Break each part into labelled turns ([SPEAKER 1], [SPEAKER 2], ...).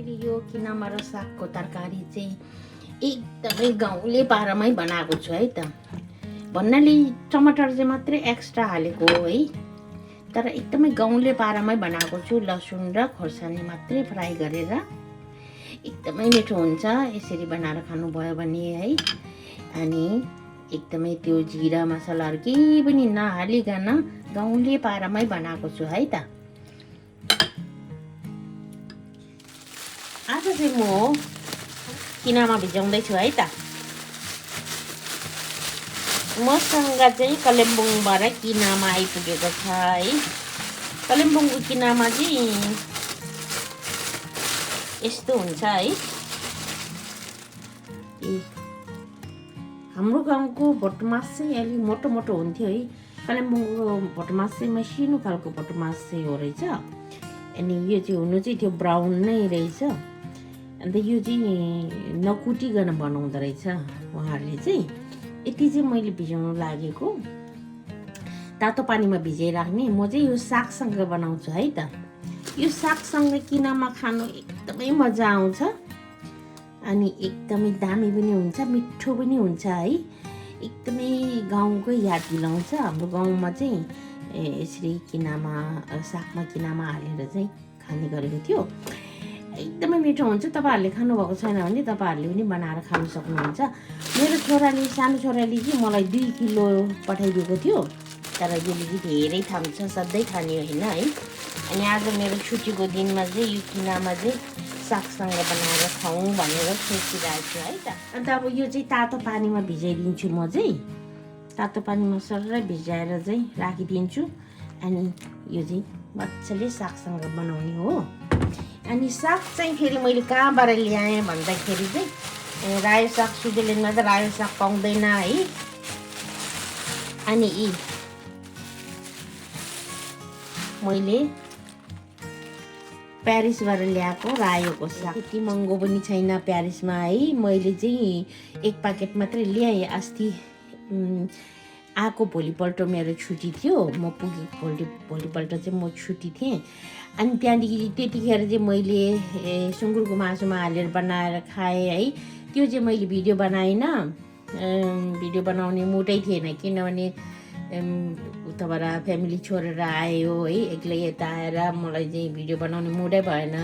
[SPEAKER 1] मैले यो किनामा र सागको तरकारी चाहिँ एकदमै गाउँले पारामै बनाएको छु है त। भन्नाले टमाटर चाहिँ मात्रै एक्स्ट्रा हालेको हो है, तर एकदमै गाउँले पारामै बनाएको छु। लसुन र खोर्सानी मात्रै फ्राई गरेर एकदमै मिठो हुन्छ यसरी बनाएर खानुभयो भने है। अनि एकदमै त्यो जिरा मसलाहरू केही पनि नहालिकन गाउँले पारामै बनाएको छु है त। आज चाहिँ म किनामा भिजाउँदैछु है त। मसँग चाहिँ कालिम्पोङबाट किनामा आइपुगेको छ है। कालिम्पोङको किनामा चाहिँ यस्तो हुन्छ है। हाम्रो गाउँको भटमास चाहिँ अलिक मोटो मोटो हुन्थ्यो है। कालिम्पोङको भटमास चाहिँ मसिनो खालको भटमास चाहिँ हो रहेछ। अनि यो चाहिँ हुनु चाहिँ त्यो ब्राउन नै रहेछ। अन्त यो चाहिँ नकुटिकन बनाउँदो रहेछ उहाँहरूले चाहिँ। यति चाहिँ मैले भिजाउनु लागेको। तातो पानीमा भिजाइराख्ने। म चाहिँ यो सागसँग बनाउँछु है त। यो सागसँग किनामा खानु एकदमै मजा आउँछ अनि एकदमै दामी पनि हुन्छ, मिठो पनि हुन्छ है। एकदमै गाउँकै याद दिलाउँछ। हाम्रो गाउँमा चाहिँ यसरी किनामा सागमा किनामा हालेर चाहिँ खाने गरेको थियो। एकदमै मिठो हुन्छ। तपाईँहरूले खानुभएको छैन भने तपाईँहरूले पनि बनाएर खानु सक्नुहुन्छ। मेरो छोराले, सानो छोराले चाहिँ मलाई 2 किलो पठाइदिएको थियो। तर यसले चाहिँ धेरै थाम्छ, सधैँ खाने होइन है। अनि आज मेरो छुट्टीको दिनमा चाहिँ यो किनामा चाहिँ सागसँग बनाएर खाउँ भनेर सोचिरहेको छु है त। अन्त अब यो चाहिँ तातो पानीमा भिजाइदिन्छु। म चाहिँ तातो पानीमा सररै भिजाएर चाहिँ राखिदिन्छु। अनि यो चाहिँ मजाले सागसँग बनाउने हो। अनि साग चाहिँ फेरि मैले कहाँबाट ल्याएँ भन्दाखेरि चाहिँ रायो साग, स्विजरल्यान्डमा त रायो साग पाउँदैन है। अनि मैले प्यारिसबाट ल्याएको रायोको साग। त्यति महँगो पनि छैन प्यारिसमा है। मैले चाहिँ 1 प्याकेट मात्रै ल्याएँ। अस्ति आएको भोलिपल्ट मेरो छुट्टी थियो। म पुगेको भोलिपल्ट चाहिँ म छुट्टी थिएँ। अनि त्यहाँदेखि त्यतिखेर चाहिँ मैले सुँगुरको मासुमा हालेर बनाएर खाएँ है। त्यो चाहिँ मैले भिडियो बनाइनँ। भिडियो बनाउने मुडै थिएन, किनभने उताबाट फ्यामिली छोडेर आयो है। एक्लै यता आएर मलाई चाहिँ भिडियो बनाउने मुडै भएन।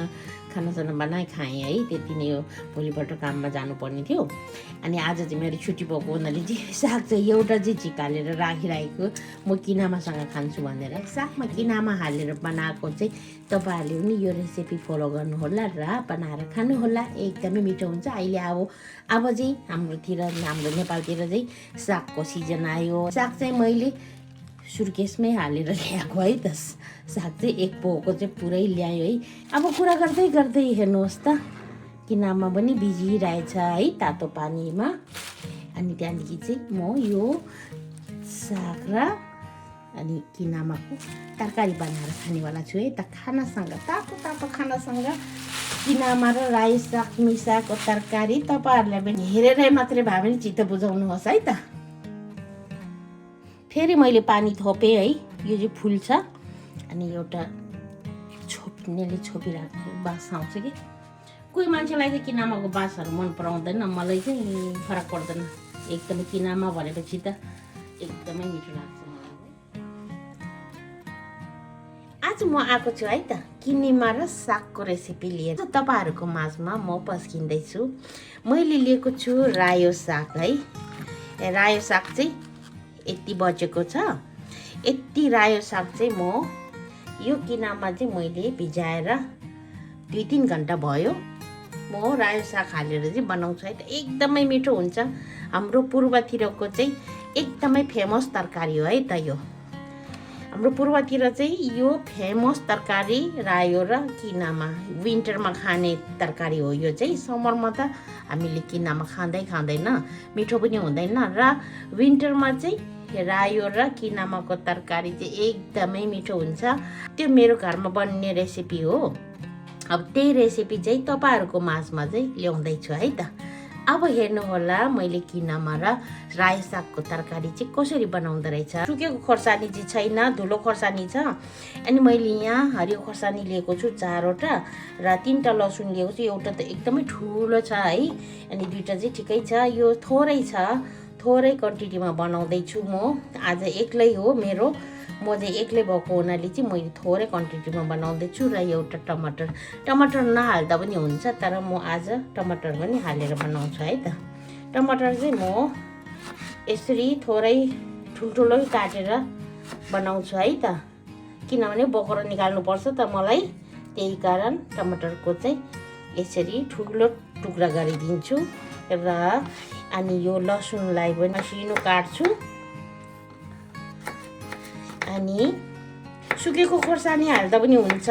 [SPEAKER 1] खानासाना बनाइ खाएँ है। त्यति नै हो। भोलिपल्ट काममा जानुपर्ने थियो। अनि आज चाहिँ मेरो छुट्टी भएको हुनाले चाहिँ साग चाहिँ एउटा चाहिँ झिकालेर राखिरहेको, म किनामासँग खान्छु भनेर। सागमा किनामा हालेर बनाएको चाहिँ तपाईँहरूले पनि यो रेसिपी फलो गर्नुहोला र बनाएर खानुहोला। एकदमै मिठो हुन्छ। अहिले अब चाहिँ हाम्रो नेपालतिर चाहिँ सागको सिजन आयो। साग चाहिँ मैले सुर्केसमै हालेर ल्याएको है त। साग चाहिँ 1 पोको चाहिँ पुरै ल्यायो है। अब कुरा गर्दै गर्दै हेर्नुहोस् त, किनामा पनि भिजिरहेछ है तातो पानीमा। अनि त्यहाँदेखि चाहिँ म यो साग र अनि किनामाको तरकारी बनाएर खानेवाला छु है त। खानासँग, तातो तातो खानासँग किनामा र रायो साग मिसाएको तरकारी तपाईँहरूलाई पनि हेरेरै मात्रै भए पनि चित्त बुझाउनुहोस् है त। फेरि मैले पानी थपेँ है। यो चाहिँ फुल्छ। अनि एउटा छोप्नेले छोपिराख्ने बास आउँछ कि। कोही मान्छेलाई चाहिँ किनामाको बासहरू मन पराउँदैन। मलाई चाहिँ फरक पर्दैन। एकदमै किनामा भनेपछि त एकदमै मिठो लाग्छ मलाई। आज म आएको छु है त किनिमा र सागको रेसिपी लिएर तपाईँहरूको माझमा म पस्किँदैछु। मैले लिएको छु रायो साग है। रायो साग चाहिँ यति बचेको छ। यति रायो साग चाहिँ म यो किनामा चाहिँ मैले भिजाएर 2-3 घन्टा भयो। म रायो साग हालेर चाहिँ बनाउँछु है त। एकदमै मिठो हुन्छ। हाम्रो पूर्वतिरको चाहिँ एकदमै फेमस तरकारी हो है त यो। हाम्रो पूर्वतिर चाहिँ यो फेमस तरकारी रायो र किनामा विन्टरमा खाने तरकारी हो। यो चाहिँ समरमा त हामीले किनामा खाँदैन, मिठो पनि हुँदैन। र विन्टरमा चाहिँ रायो र किनामाको तरकारी चाहिँ एकदमै मिठो हुन्छ। त्यो मेरो घरमा बन्ने रेसिपी हो। अब त्यही रेसिपी चाहिँ तपाईँहरूको माझमा चाहिँ ल्याउँदैछु है त। अब हेर्नु होला मैले किनामा र रायो सागको तरकारी चाहिँ कसरी बनाउँदो रहेछ। सुकेको खोर्सानी चाहिँ छैन, धुलो खोर्सानी छ। अनि मैले यहाँ हरियो खोर्सानी लिएको छु 4वटा र 3टा लसुन लिएको छु। एउटा त एकदमै ठुलो छ है, अनि 2टा चाहिँ ठिकै छ। यो थोरै छ, थोरै क्वान्टिटीमा बनाउँदैछु म। आज एक्लै हो मेरो, म चाहिँ एक्लै भएको हुनाले चाहिँ मैले थोरै क्वान्टिटीमा बनाउँदैछु। र एउटा टमाटर नहाल्दा पनि हुन्छ, तर म आज टमाटर पनि हालेर बनाउँछु है त। टमाटर चाहिँ म यसरी थोरै ठुल्ठुलो काटेर बनाउँछु है त, किनभने बोकेर निकाल्नुपर्छ त मलाई, त्यही कारण टमाटरको चाहिँ यसरी ठुलो टुक्रा गरिदिन्छु। र अनि यो लसुनलाई पनि मसिनो काट्छु। अनि सुकेको खोर्सानी हाल्दा पनि हुन्छ,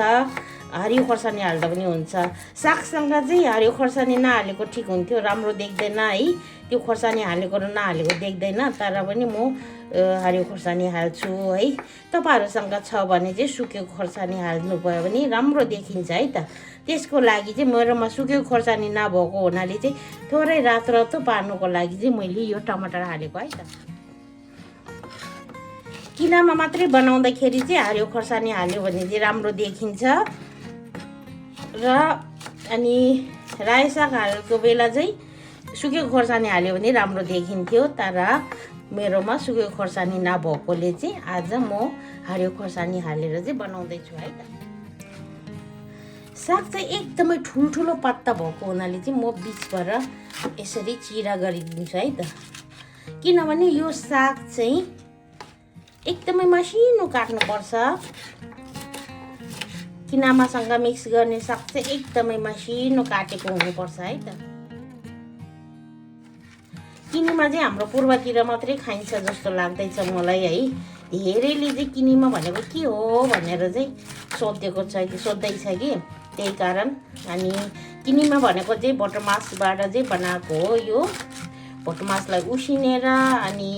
[SPEAKER 1] हरियो खोर्सानी हाल्दा पनि हुन्छ। सागसँग चाहिँ हरियो खोर्सानी नहालेको ठिक हुन्थ्यो, राम्रो देख्दैन है। त्यो खोर्सानी हालेको र नहालेको देख्दैन, तर पनि म हरियो खोर्सानी हाल्छु है। तपाईँहरूसँग छ भने चाहिँ सुकेको खोर्सानी हाल्नुभयो भने राम्रो देखिन्छ है त। त्यसको लागि चाहिँ मेरोमा सुकेको खोर्सानी नभएको हुनाले चाहिँ थोरै रातो पार्नुको लागि चाहिँ मैले यो टमाटर हालेको है त। किनामा मात्रै बनाउँदाखेरि चाहिँ हरियो खोर्सानी हाल्यो भने चाहिँ राम्रो देखिन्छ। र अनि रायो साग हालेको बेला चाहिँ सुकेको खोर्सानी हाल्यो भने राम्रो देखिन्थ्यो, तर मेरोमा सुकेको खोर्सानी नभएकोले चाहिँ आज म हरियो खोर्सानी हालेर चाहिँ बनाउँदैछु है त। साग चाहिँ एकदमै ठुल्ठुलो पत्ता भएको हुनाले चाहिँ म बिचबाट यसरी चिरा गरिदिन्छु है त, किनभने यो साग चाहिँ एकदमै मसिनो काट्नुपर्छ। किनामासँग मिक्स गर्ने साग चाहिँ एकदमै मसिनो काटेको हुनुपर्छ है त। किनिमा चाहिँ हाम्रो पूर्वतिर मात्रै खाइन्छ जस्तो लाग्दैछ मलाई है। धेरैले चाहिँ किनिमा भनेको के हो भनेर चाहिँ सोध्दैछ कि, त्यही कारण। अनि किनिमा भनेको चाहिँ भटमासबाट चाहिँ बनाएको हो। यो भटमासलाई उसिनेर अनि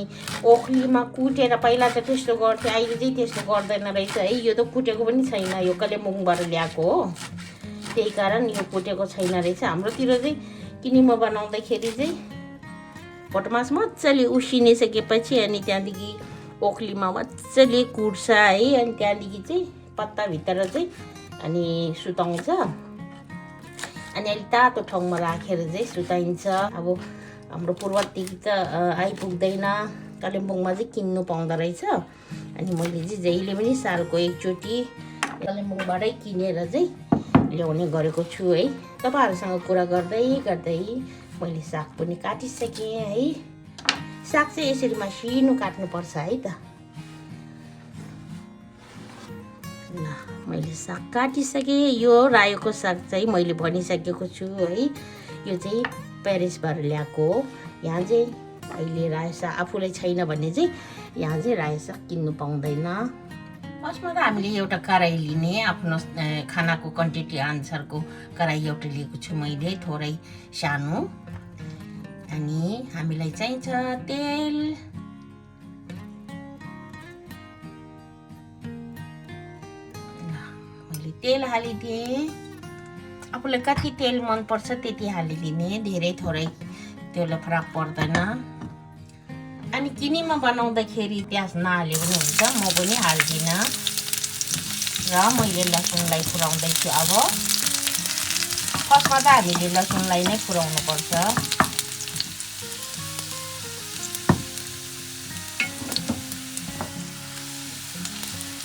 [SPEAKER 1] ओखलीमा कुटेर, पहिला त त्यस्तो गर्थ्यो, अहिले चाहिँ त्यस्तो गर्दैन रहेछ है। यो त कुटेको पनि छैन, यो कालिम्पोङबाट ल्याएको हो, त्यही कारण यो कुटेको छैन रहेछ। हाम्रोतिर चाहिँ किनिमा बनाउँदाखेरि चाहिँ भटमास मजाले उसिनिसकेपछि अनि त्यहाँदेखि ओखलीमा मजाले कुट्छ है। अनि त्यहाँदेखि चाहिँ पत्ताभित्र चाहिँ अनि सुताउँछ, अनि अलिक तातो ठाउँमा राखेर चाहिँ सुताइन्छ। अब हाम्रो पूर्वतिर त आइपुग्दैन, कालिम्पोङमा चाहिँ किन्नु पाउँदो रहेछ। अनि मैले चाहिँ जहिले पनि सालको एकचोटि कालिम्पोङबाटै किनेर चाहिँ ल्याउने गरेको छु है। तपाईँहरूसँग कुरा गर्दै गर्दै मैले साग पनि काटिसकेँ है। साग चाहिँ यसरी मसिनो काट्नुपर्छ है त। ल मैले साग काटिसकेँ। यो रायोको साग चाहिँ मैले भनिसकेको छु है, यो चाहिँ प्यारिसबाट ल्याएको हो। यहाँ चाहिँ अहिले रायो साग आफूलाई छैन भने चाहिँ यहाँ चाहिँ रायो साग किन्नु पाउँदैन। फर्स्टमा त हामीले एउटा कराई लिने, आफ्नो खानाको क्वान्टिटी अनुसारको कराई एउटा लिएको छु मैले, थोरै सानो। अनि हामीलाई चाहिन्छ तेल। मैले तेल हालिदिएँ। आफूलाई कति तेल मनपर्छ त्यति हालिदिने, धेरै थोरै त्यसले फरक पर्दैन। अनि किनिमा बनाउँदाखेरि प्याज नहाले पनि हुन्छ, म पनि हाल्दिनँ। र मैले लसुनलाई पुराउँदैछु। अब फर्स्टमा त हामीले लसुनलाई नै पुराउनु पर्छ।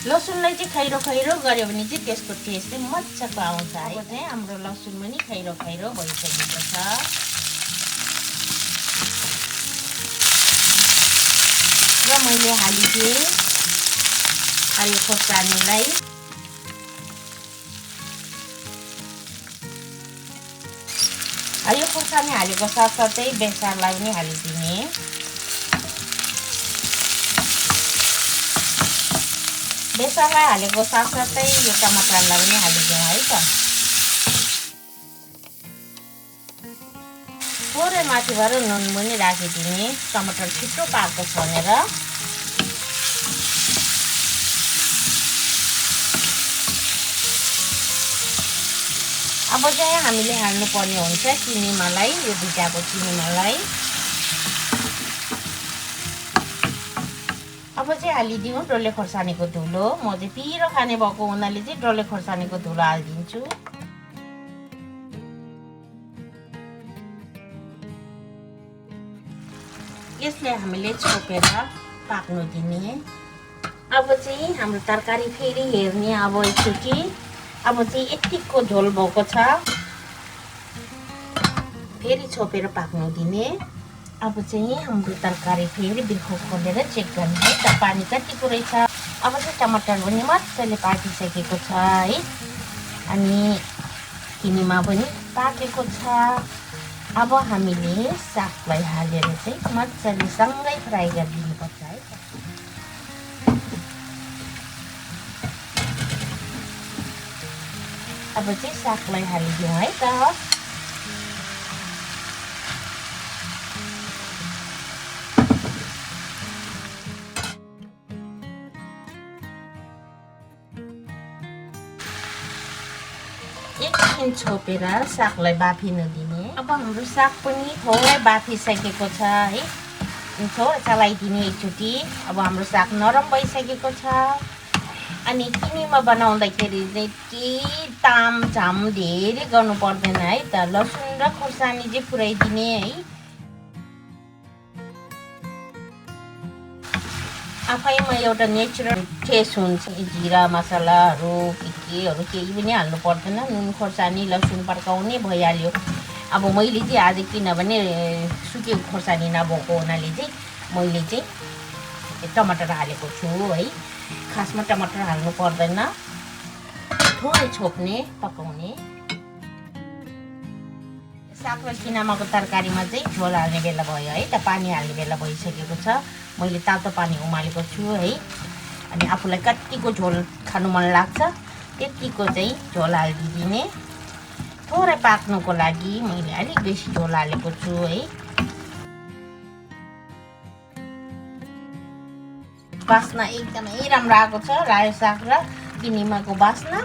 [SPEAKER 1] लसुनलाई चाहिँ खैरो गऱ्यो भने चाहिँ त्यसको टेस्ट चाहिँ मजाको आउँछ है। अब चाहिँ हाम्रो लसुन पनि खैरो भइसकेको छ। र मैले हालिदिएँ हरियो खोर्सानीलाई। हरियो खोर्सानी हालेको साथसाथै बेसारलाई पनि हालिदिने। बेसारलाई हालेको साथसाथै यो टमाटरलाई पनि हालिदिउँ है त। थोरै माथिबाट नुन पनि राखिदिने, टमाटर छिटो पाक्छ भनेर। अब चाहिँ हामीले हाल्नुपर्ने हुन्छ किनिमालाई, यो भिजाएको किनिमालाई। अब चाहिँ हालिदिउँ डल्ले खोर्सानीको धुलो। म चाहिँ पिरो खाने भएको हुनाले चाहिँ डल्ले खोर्सानीको धुलो हालिदिन्छु। यसले हामीले छोपेर पाक्नु दिने। अब चाहिँ हाम्रो तरकारी फेरि हेर्ने अब एकचोटि। अब चाहिँ यतिको झोल भएको छ, फेरि छोपेर पाक्नु दिने। अब चाहिँ हाम्रो तरकारी फेरि बिर्को खोलेर चेक गर्ने है त पानी कतिको रहेछ। अब चाहिँ टमाटर पनि मजाले पाकिसकेको छ है, अनि किनिमा पनि पाकेको छ। अब हामीले सागलाई हालेर चाहिँ मजाले सँगै फ्राई गरिदिनुपर्छ है त। अब चाहिँ सागलाई हालिदिउँ है त। एकछिन छोपेर सागलाई बाफिन दिने। अब हाम्रो साग पनि थोरै बाफिसकेको छ है, थोरै चलाइदिने एकचोटि। अब हाम्रो साग नरम भइसकेको छ। अनि किनिमा बनाउँदाखेरि चाहिँ केही तामझाम धेरै गर्नु पर्दैन है त। लसुन र खोर्सानी चाहिँ पुऱ्याइदिने है। आफैमा एउटा नेचुरल टेस्ट हुन्छ। जिरा मसलाहरू केहरू केही पनि हाल्नु पर्दैन। नुन खोर्सानी लसुन पड्काउने भइहाल्यो। अब मैले चाहिँ आज किनभने सुकेको खोर्सानी नभएको हुनाले चाहिँ मैले चाहिँ टमाटर हालेको छु है। खासमा टमाटर हाल्नु पर्दैन, थोरै छोप्ने पकाउने। साग र किनामाको तरकारीमा चाहिँ झोल हाल्ने बेला भयो है त, पानी हाल्ने बेला भइसकेको छ। मैले तातो पानी उमालेको छु है। अनि आफूलाई कतिको झोल खानु मन लाग्छ त्यतिको चाहिँ झोल हालिदिने। थोरै पाक्नुको लागि मैले अलिक बेसी झोल हालेको छु है। बास्ना एकदमै राम्रो आएको छ, रायो साग र किनिमाको बास्ना।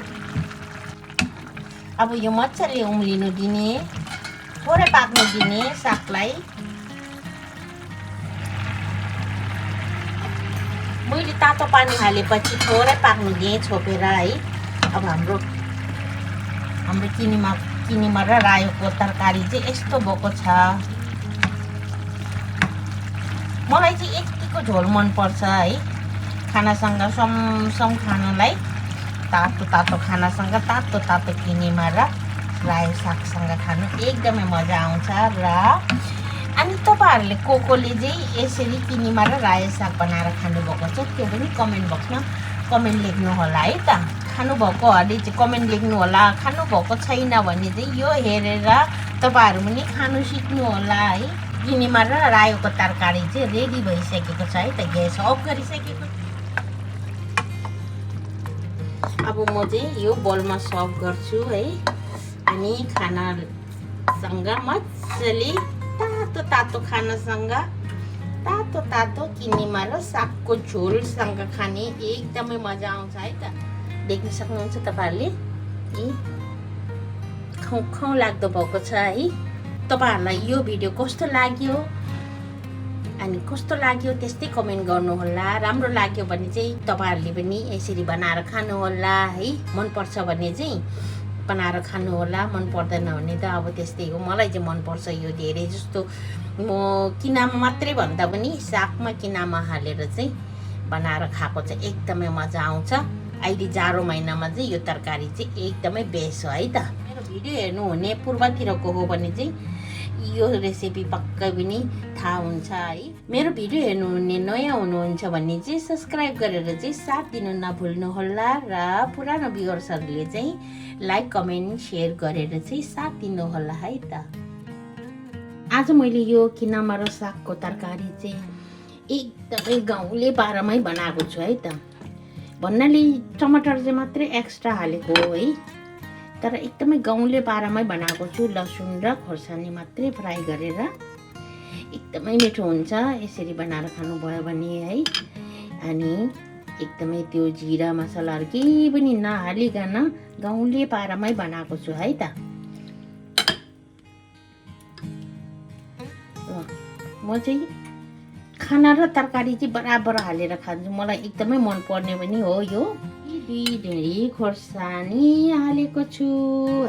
[SPEAKER 1] अब यो मजाले उम्लिनु दिने, थोरै पाक्नु दिने सागलाई। मैले तातो पानी हालेपछि थोरै पाक्नु दिएँ छोपेर है। अब हाम्रो किनिमा र रायोको तरकारी चाहिँ यस्तो भएको छ। मलाई चाहिँ यतिको झोल मनपर्छ है, खानासँग समसम खानलाई। तातो खानासँग तातो किनिमा र रायो सागसँग खानु एकदमै मजा आउँछ। र अनि तपाईँहरूले कोले चाहिँ यसरी किनिमा र रायो साग बनाएर खानुभएको छ त्यो पनि कमेन्ट बक्समा कमेन्ट लेख्नु होला है त। खानुभएकोहरूले चाहिँ कमेन्ट लेख्नु होला। खानुभएको छैन भने चाहिँ यो हेरेर तपाईँहरू पनि खानु सिक्नु होला है। किनिमा र रायोको तरकारी चाहिँ रेडी भइसकेको छ है त। ग्यास अफ गरिसकेको। अब म चाहिँ यो बोलमा सर्भ गर्छु है। अनि खानासँग मजाले तातो खानासँग तातो किनिमा र सागको झोलसँग खाने एकदमै मजा आउँछ है त। देख्न सक्नुहुन्छ तपाईँहरूले खाउँ लाग्दो भएको छ है। तपाईँहरूलाई यो भिडियो कस्तो लाग्यो अनि कस्तो लाग्यो त्यस्तै कमेन्ट गर्नुहोला। राम्रो लाग्यो भने चाहिँ तपाईँहरूले पनि यसरी बनाएर खानुहोला है। मनपर्छ भने चाहिँ बनाएर खानुहोला, मन पर्दैन भने त अब त्यस्तै हो। मलाई चाहिँ मनपर्छ यो धेरै जस्तो। म किनामा मात्रै भन्दा पनि सागमा किनामा हालेर चाहिँ बनाएर खाएको चाहिँ एकदमै मजा आउँछ। अहिले जाडो महिनामा चाहिँ यो तरकारी चाहिँ एकदमै बेस्ट हो है त। मेरो भिडियो हेर्नुहुने पूर्वतिरको हो भने चाहिँ यो रेसिपी पक्कै पनि थाहा हुन्छ है। मेरो भिडियो हेर्नुहुने नयाँ हुनुहुन्छ भने चाहिँ सब्सक्राइब गरेर चाहिँ साथ दिन नभुल्नुहोला। र पुरानो भ्युअर्सहरूले चाहिँ लाइक कमेन्ट सेयर गरेर चाहिँ साथ दिनुहोला है त। आज मैले यो किनामा र सागको तरकारी चाहिँ एकदमै गाउँले पारामै बनाएको छु है त। भन्नाले टमाटर चाहिँ मात्रै एक्स्ट्रा हालेको हो है, तर एकदमै गाउँले पारामै बनाएको छु। लसुन र खोर्सानी मात्रै फ्राई गरेर एकदमै मिठो हुन्छ यसरी बनाएर खानुभयो भने है। अनि एकदमै त्यो जिरा मसलाहरू केही पनि नहालिकन गाउँले पारामै बनाएको छु है त। म चाहिँ खाना र तरकारी चाहिँ बराबर हालेर खान्छु। मलाई एकदमै मनपर्ने पनि हो यो। 2 ढेँडी खोर्सानी हालेको छु।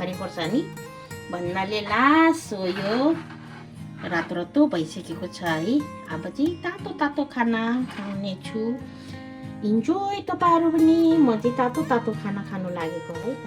[SPEAKER 1] हरे खोर्सानी भन्नाले लास हो यो। रातो रातो भइसकेको छ है। अब चाहिँ तातो तातो खाना खाने छु। इन्जोय तपाईँहरू पनि। म चाहिँ तातो तातो खाना खानु लागेको है त।